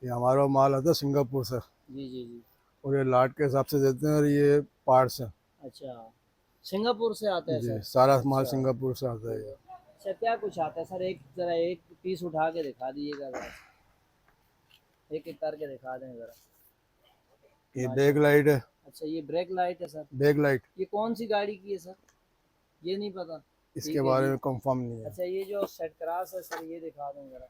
ये हमारा माल आता है सिंगापुर से जी जी जी। और ये लाट के हिसाब से देते हैं और ये पार्ट्स हैं। अच्छा, सिंगापुर से आता है जी सर। सारा माल अच्छा सिंगापुर से आता है ये। अच्छा, क्या कुछ आता है सर? एक जरा एक पीस उठा के दिखा दीजिएगा जरा, एक एक करके दिखा दें जरा। ये बैक माशाल्लाह। लाइट है। अच्छा, ये ब्रेक लाइट है सर। बैक लाइट ये कौन सी गाड़ी की है सर? ये नहीं पता। इसके ठीक है बारे जी। में कंफर्म नहीं है। अच्छा, ये जो सेट क्रॉस है सर, ये दिखा दें जरा,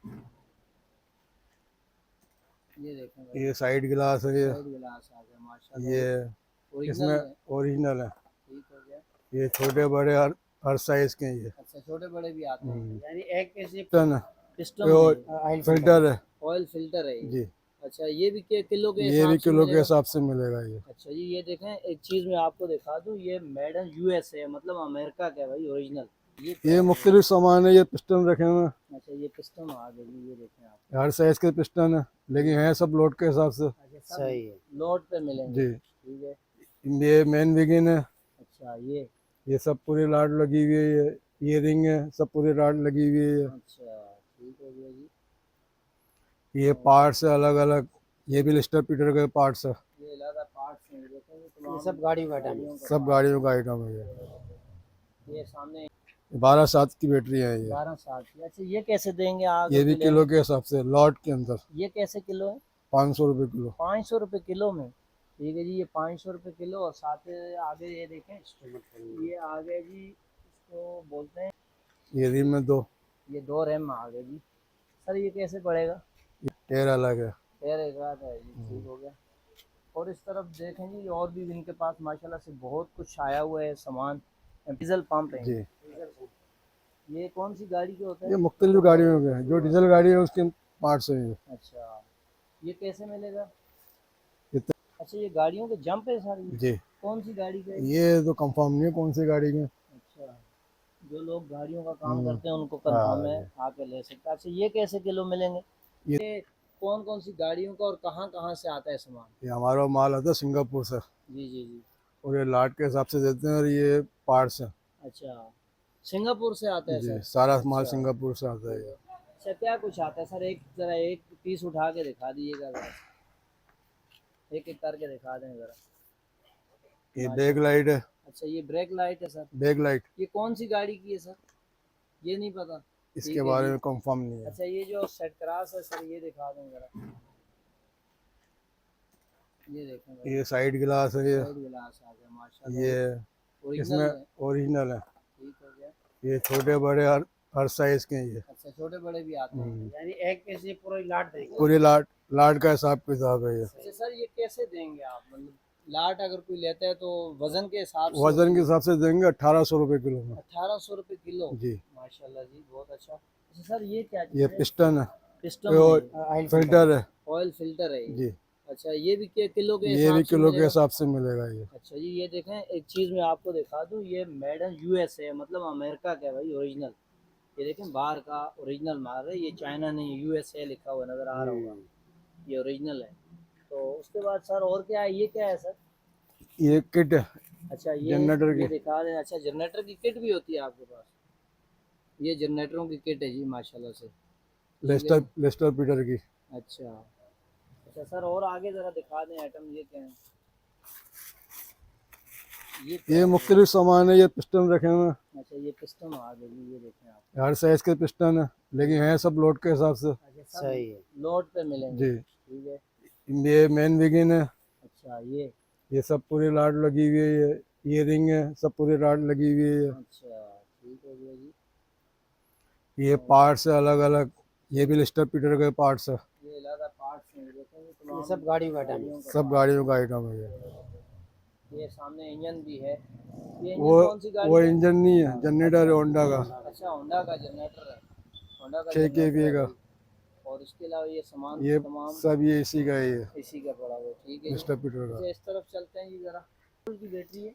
ये देखें भाई। ये साइड गिलास है। साइड गिलास आ गया माशाल्लाह। ये इसमें ओरिजिनल है। ओरिजिनल है। ठीक हो गया। ये छोटे बड़े हर साइज के हैं ये। अच्छा, छोटे बड़े भी आते हैं, यानी एक कैसे पिस्टन है। पिस्टन ये में ऑयल फिल्टर है। ऑयल फिल्टर है ये। जी अच्छा, ये भी किलो के ये भी हिसाब से किलो के मिलेगा? हिसाब से मिलेगा ये। अच्छा जी, ये देखें, एक चीज़ मैं आपको दिखा दूं, ये मेड इन यूएसए, मतलब अमेरिका का है भाई, ओरिजिनल। ये क्या ये है? मुख्तलिफ सामान है। ये पिस्टन रखे हुए हैं। अच्छा, ये पिस्टन आ गए जी, ये देखें आप। हर साइज के पिस्टन है लेकिन है सब लोड के हिसाब से। अच्छा, सही है, लोड पे मिलेंगे। जी ठीक है। ये मेन बिगिन है। अच्छा, ये सब पूरी राड लगी हुई है। ये रिंग है सब पूरी राड लगी हुई है। अच्छा, ठीक हो गया जी। ये पार्ट्स है अलग अलग। ये भी लिस्टर पीटर के पार्ट्स है। ये अलग पार्ट्स हैं, देखें ये सब गाड़ी वाड़ी का सब पार्ट गाड़ियों का आइटम है ये। है। ये सामने 12/7 की बैटरी है ये। 12 साल की। अच्छा, ये कैसे देंगे आगे ये भी कोई लेने? किलो के हिसाब से लॉट के अंदर ये कैसे किलो है? 500 रुपये किलो। 500 रुपये किलो में। ठीक है जी, ये 500 रुपये किलो, और साथ आगे ये देखें, ये आगे जी, इसको बोलते हैं, ये रिम में दो। ये दो रैम आ गए जी। सर ये कैसे पड़ेगा? टेर अलग है। टेर एक आध है जी, ठीक हो गया। और इस तरफ देखें जी, और भी इनके पास माशाल्लाह से बहुत कुछ आया हुआ है सामान। डीजल पंप है। जी ये कौन सी गाड़ी के होते ये हैं? मुख्तलिफ गाड़ियों के हैं। जो डीजल गाड़ी है उसके पार्ट्स हैं ये। अच्छा, ये कैसे मिलेगा? इतना- अच्छा, ये गाड़ियों के जंप है सर ये? जी कौन सी गाड़ी का है ये? ये तो कंफर्म नहीं है कौन सी गाड़ी के। अच्छा, जो लोग गाड़ियों का काम करते हैं उनको हाँ कंफर्म है, जी। आके ले सकते हैं। अच्छा, ये कैसे किलो मिलेंगे? ये ये कौन कौन सी गाड़ियों का और कहाँ कहाँ से आता है सामान? ये हमारा माल आता है सिंगापुर से जी जी जी। और ये लाट के हिसाब से देते हैं और ये पार्ट्स हैं। अच्छा, सिंगापुर से आता है जी सर। सारा माल अच्छा सिंगापुर से आता है ये। अच्छा, क्या कुछ आता है सर? एक जरा एक पीस उठा के दिखा दीजिएगा जरा, एक एक करके दिखा दें जरा। ये बैक माशाल्लाह। लाइट है। अच्छा, ये ब्रेक लाइट है सर। बैक लाइट ये कौन सी गाड़ी की है सर? ये नहीं पता। इसके ठीक है बारे जी। में कंफर्म नहीं है। अच्छा, ये जो सेट क्रॉस है सर, ये दिखा दें जरा, ये देखें भाई। ये साइड गिलास है। साइड गिलास आ गया माशाल्लाह। ये इसमें ओरिजिनल है। ओरिजिनल है। ठीक हो गया। ये छोटे बड़े हर साइज के हैं ये। अच्छा, छोटे बड़े भी आते हैं, यानी एक कैसे पूरा लाट देंगे? पूरी लाट लाट का हिसाब किताब है ये। अच्छा सर, ये कैसे देंगे आप? मतलब लाट अगर कोई लेता है तो वजन के हिसाब से वजन होती के है? हिसाब से देंगे 1800 रुपये किलो में। 1800 रुपये किलो। जी माशाल्लाह जी, बहुत अच्छा। अच्छा सर, ये क्या ये चीज़ है? पिस्टन है। पिस्टन ये फिल्टर है। ऑयल फिल्टर है ये। जी अच्छा, ये भी किलो के ये भी हिसाब से किलो के मिलेगा? हिसाब से मिलेगा ये। अच्छा जी, ये देखें, एक चीज़ मैं आपको दिखा दूं, ये मेड इन यूएसए, मतलब अमेरिका का है भाई, ओरिजिनल। ये देखें, बाहर का ओरिजिनल माल है, ये चाइना नहीं, यूएसए लिखा हुआ नज़र आ रहा होगा। ये ओरिजिनल है। तो उसके बाद सर और क्या है? ये क्या है सर? ये किट है अच्छा, जनरेटर ये की। दिखा रहे हैं। अच्छा, जनरेटर की किट भी होती है आपके पास? ये जनरेटरों की किट है जी माशाल्लाह से। ठीक है। लेस्टर पीटर की। अच्छा अच्छा सर, और आगे ज़रा दिखा दें आइटम, ये क्या है? ये क्या ये है? मुख्तलिफ सामान है। ये पिस्टन रखे हुए हैं। अच्छा, ये पिस्टन आ गए जी, ये देखें आप। हर साइज के पिस्टन है लेकिन है सब लोड के हिसाब से। अच्छा, सही है, लोड पे मिलेंगे। जी ठीक है। ये मेन बिगिन है। अच्छा, ये सब पूरी राड लगी हुई है। ये रिंग है सब पूरी राड लगी हुई है। अच्छा, ठीक हो गया जी। ये पार्ट्स है अलग अलग। ये भी लिस्टर पीटर के पार्ट्स है। ये अलग पार्ट्स हैं, देखेंगे तो ये सब गाड़ियों का सब गाड़ियों का आइटम है ये। ये सामने इंजन भी है। ये वो इंजन कौन सी गाड़ी वो का है? इंजन नहीं है जनरेटर है होंडा का। अच्छा, होंडा का जनरेटर है। होंडा का 6 kVA जनरेटर है का। भाई। और इसके अलावा ये सामान ये तमाम सब ये इसी का ही है इसी का पड़ा हुआ है। ठीक है जी। लिस्टर पीटर का। अच्छा, इस तरफ चलते हैं जी ज़रा। की बैटरी है?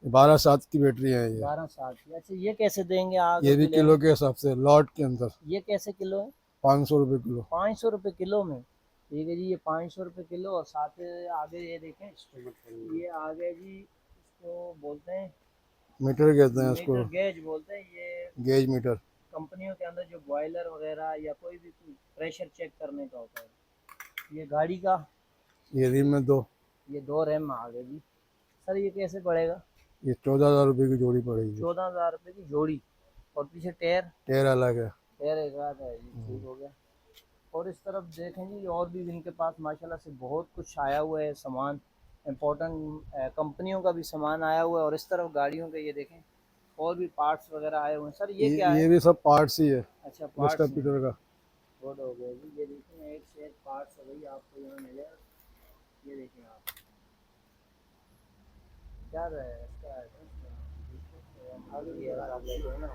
12/7 की बैटरी है ये। 12 साल की। अच्छा, ये कैसे देंगे आगे ये भी कोई लेने? किलो के हिसाब से लॉट के अंदर ये कैसे किलो है? 500 रुपये किलो। 500 रुपये किलो में। ठीक है जी, ये 500 रुपये किलो, और साथ आगे ये देखें, ये आगे जी, इसको बोलते हैं मीटर कहते हैं उसको। मीटर गेज बोलते हैं ये। Gauge meter. कंपनियों के अंदर जो बॉयलर वगैरह या कोई भी प्रेशर चेक करने का होता है। ये गाड़ी का, ये रिम में 2, ये 2 रैम आ गए जी। सर ये कैसे पड़ेगा? ये 14,000 रुपये की जोड़ी पड़ेगी। 14,000 रुपये की जोड़ी। और पीछे टायर, टायर अलग है। टायर एक आध है जी, ठीक हो गया। और इस तरफ देखें जी, और भी इनके पास माशाल्लाह से बहुत कुछ आया हुआ है सामान, इम्पोर्टेंट कंपनियों का भी सामान आया हुआ है। और इस तरफ गाड़ियों के ये देखें और भी पार्ट्स वगैरह आए हुए हैं। सर ये क्या है? ये भी सब पार्ट्स ही है अच्छा, लिस्टर पार्ट्स हैं। पीटर का। गुड हो गया जी। ये देखिए एक से एक पार्ट्स है भाई, आपको यहाँ मिलेगा। ये देखिए आप क्या रहे इसका एड्रेस आगे ये आप लेते हैं ना।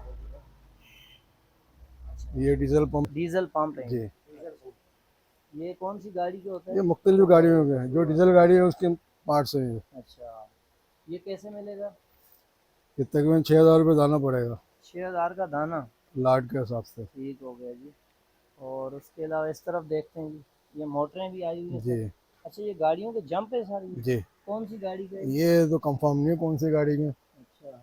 अच्छा, ये डीजल पंप। डीजल पंप है। जी, डीजल पंप ये कौन सी गाड़ी के होता है? ये मुख्तलिफ गाड़ियों के हैं, जो डीजल गाड़ी है उसके पार्ट्स हैं ये। अच्छा, ये कैसे मिलेगा? ये तकरीबन 6,000 रुपये दाना पड़ेगा 6,000 का दाना। लाट के हिसाब से। ठीक हो गया जी। और उसके अलावा इस तरफ देखते हैं जी, ये मोटरें भी आई हुई हैं जी सर। अच्छा, ये गाड़ियों के जंप है सारी। जी, कौन सी गाड़ी का है? ये तो कंफर्म नहीं है कौन सी गाड़ी के। अच्छा,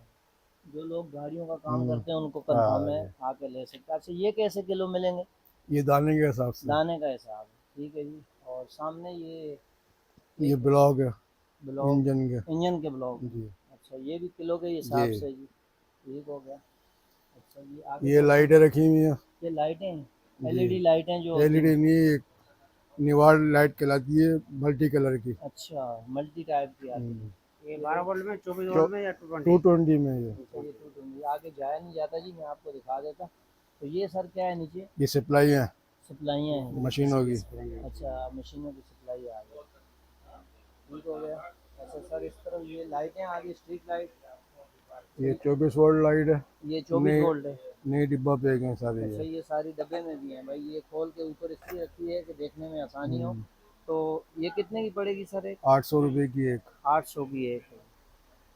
जो लोग गाड़ियों का काम करते हैं उनको हाँ कंफर्म है, जी। आके ले सकते हैं। अच्छा, ये कैसे किलो मिलेंगे? ये दाने के हिसाब से। दाने का हिसाब है, ठीक है जी। और सामने ये ब्लॉक है ब्लॉक, इंजन के। इंजन के ब्लॉक। जी अच्छा, ये भी किलो के हिसाब जी, से जी, ठीक हो गया। अच्छा, ये आगे ये लाइटें रखी हुई हैं। ये लाइटें हैं, जी, एलईडी लाइटें जो होती एलईडी हैं। नहीं, एक निवार लाइट कहलाती है, मल्टी कलर की। अच्छा, मल्टी टाइप की आती है। ये 12 वोल्ट में, 24 वोल्ट में या 220? 220 में ये। अच्छा, ये 220 आगे जाया नहीं जाता जी, मैं आपको दिखा देता। तो ये सर क्या है नीचे? ये सप्लाई है सप्लाइयाँ हैं। मशीनों की। अच्छा, मशीनों की सप्लाई आ गई, ठीक हो गया। अच्छा सर, इस तरफ ये लाइटें आ गई, स्ट्रीट लाइट। ये 24 वोल्ट लाइट है। ये 24 नई वोल्ट है। नई डिब्बा पैक है सारी अच्छा, ये। ये सारी डब्बे में भी हैं भाई। ये खोल के ऊपर इसलिए रखी है कि देखने में आसानी हो। तो ये कितने की पड़ेगी सर? एक 800 रुपये की एक। 800 की एक है।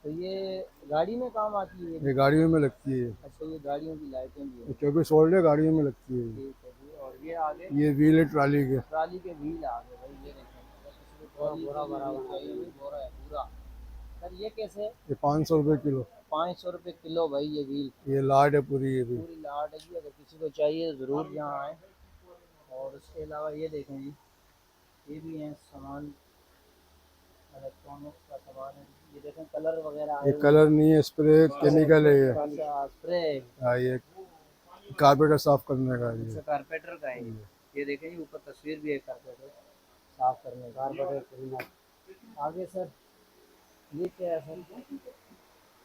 तो ये गाड़ी में काम आती है? ये गाड़ियों में लगती है। अच्छा, ये गाड़ियों की लाइटें भी ये हैं, 24 वोल्ट है, गाड़ियों में लगती है। ठीक है जी। और ये आगे ये व्हील है ट्राली के। ट्राली के व्हील आ गए भाई, ये देखें। अगर किसी को ट्राली बोरा भरा व्हील हुआ चाहिए, भी बोरा है पूरा। सर ये कैसे? ये 500 रुपये किलो। 500 रुपये किलो भाई ये व्हील। ये लाट है पूरी, ये भी। पूरी लाट है जी, अगर किसी को चाहिए तो ज़रूर यहाँ आए। और उसके अलावा ये देखें जी, ये भी हैं सामान, इलेक्ट्रॉनिक्स का सामान है। ये देखें कलर वगैरह आए ये हुए कलर नहीं है, स्प्रे केमिकल है ये। हैं। अच्छा, स्प्रे। हाँ, ये कारपेटर साफ करने का अच्छा, ये। कारपेटर का है ये देखें जी, ऊपर तस्वीर भी है कारपेटर साफ करने का। कारपेटर आगे सर ये क्या है सर?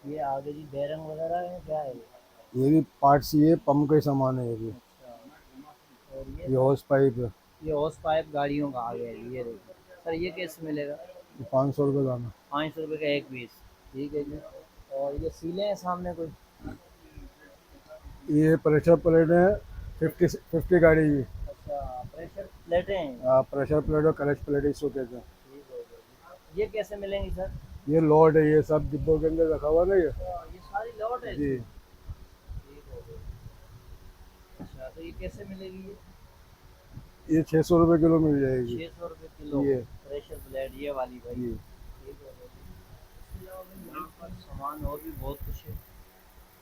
ये आगे जी बैरंग वगैरह है, क्या है ये भी पार्ट्स ही है, पंप का ही सामान है ये भी। अच्छा, और ये हॉस पाइप है। ये हॉस पाइप गाड़ियों का आ गया है। ये देखिए सर, ये कैसे मिलेगा? ये 500 रुपये दाना। 500 रुपये का एक पीस, ठीक है जी। और ये सीले हैं सामने कोई? ये प्रेशर प्लेट है 50 गाड़ी की। अच्छा, प्रेशर प्लेटें हैं, प्रेशर प्लेट और क्लच प्लेट इसको कहते हैं। ठीक हो गया जी। ये कैसे मिलेंगी सर? ये लोड है, ये सब डिब्बों के अंदर रखा हुआ ना ये। अच्छा, ये सारी लॉट है जी, इसमें? ठीक हो गया। अच्छा, तो ये कैसे मिलेगी? ये 600 रुपये किलो मिल जाएगी। 600 रुपये किलो ये प्रेशर प्लेट, ये वाली भाई, जी, ठीक हो गया जी। इसके अलावा भी यहाँ पर सामान और भी बहुत कुछ है।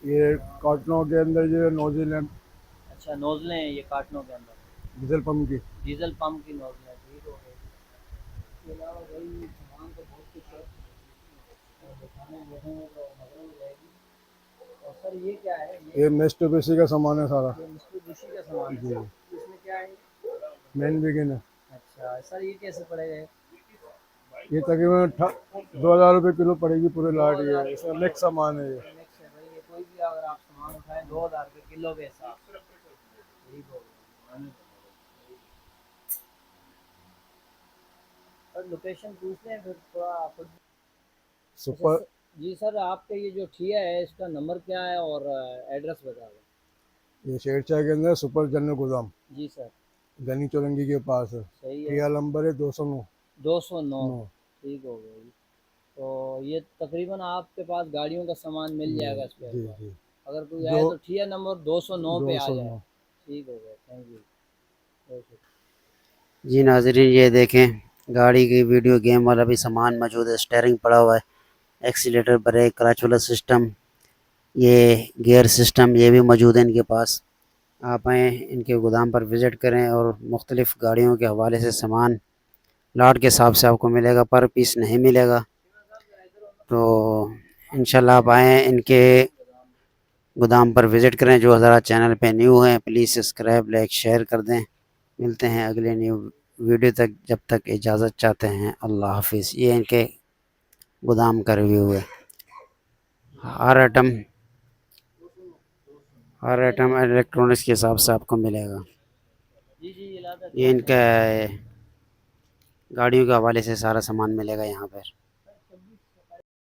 ये कार्टनों के अंदर जो नोजल है अच्छा, नोजलें हैं ये कार्टनों के अंदर, डीजल पंप की। डीजल पंप की नोजलें, ठीक हो गई। इसके अलावा भाई सामान तो बहुत कुछ है, और दिखाने बैठेंगे तो मजा हो जाएगी। और सर ये क्या है? ये मेस्टोपेसी का सामान है सारा। ये मिस्टर का सामान जी, है। इसमें क्या है? मेन बिगिन है। अच्छा सर, ये कैसे पड़ेगा? ये तकरीबन 2,000 रुपये किलो पड़ेगी पूरे लाट। ये इसमें मिक्स सामान है ये। नेक्स्ट है भाई, ये कोई भी अगर आप सामान उठाएं 2,000 रुपये किलो के हिसाब से, ठीक हो गया। और लोकेशन पूछते हैं फिर थोड़ा आप। सुपर। जी सर, आपका ये जो ठिया है इसका नंबर क्या है और एड्रेस बता दें। ये शेरशाह के अंदर सुपर जनरल गोदाम जी सर, गनी चौरंगी के पास है। सही है। टिया नंबर है 209। 209, 9। ठीक हो गया जी। तो ये तकरीबन आपके पास गाड़ियों का सामान मिल जाएगा इस पे। जी जी, अगर कोई आए दो तो ठिया नंबर 209 पे आ जाए। 209। ठीक हो गया, थैंक यू, बहुत शुक्रिया। जी नाजरीन, ये देखें गाड़ी की वीडियो गेम वाला भी सामान मौजूद है। स्टेयरिंग पड़ा हुआ है, एक्सीलेटर, ब्रेक, क्लच वाला सिस्टम, ये गियर सिस्टम, ये भी मौजूद है इनके पास। आप आएँ इनके गोदाम पर विज़िट करें और मुख्तलिफ़ गाड़ियों के हवाले से सामान लॉट के हिसाब से आपको मिलेगा, पर पीस नहीं मिलेगा। तो इंशाल्लाह आप आएँ, इनके गोदाम पर विज़िट करें। जो हज़रात चैनल पे न्यू हैं प्लीज़ सब्सक्राइब, लाइक, शेयर कर दें। मिलते हैं अगले न्यू वीडियो तक, जब तक इजाज़त चाहते हैं अल्लाह हाफिज़। ये इनके गोदाम का रिव्यू है। हर आइटम इलेक्ट्रॉनिक्स के हिसाब से आपको मिलेगा। जी जी ये लाता ये इनका गाड़ियों के हवाले से सारा सामान मिलेगा यहाँ पर।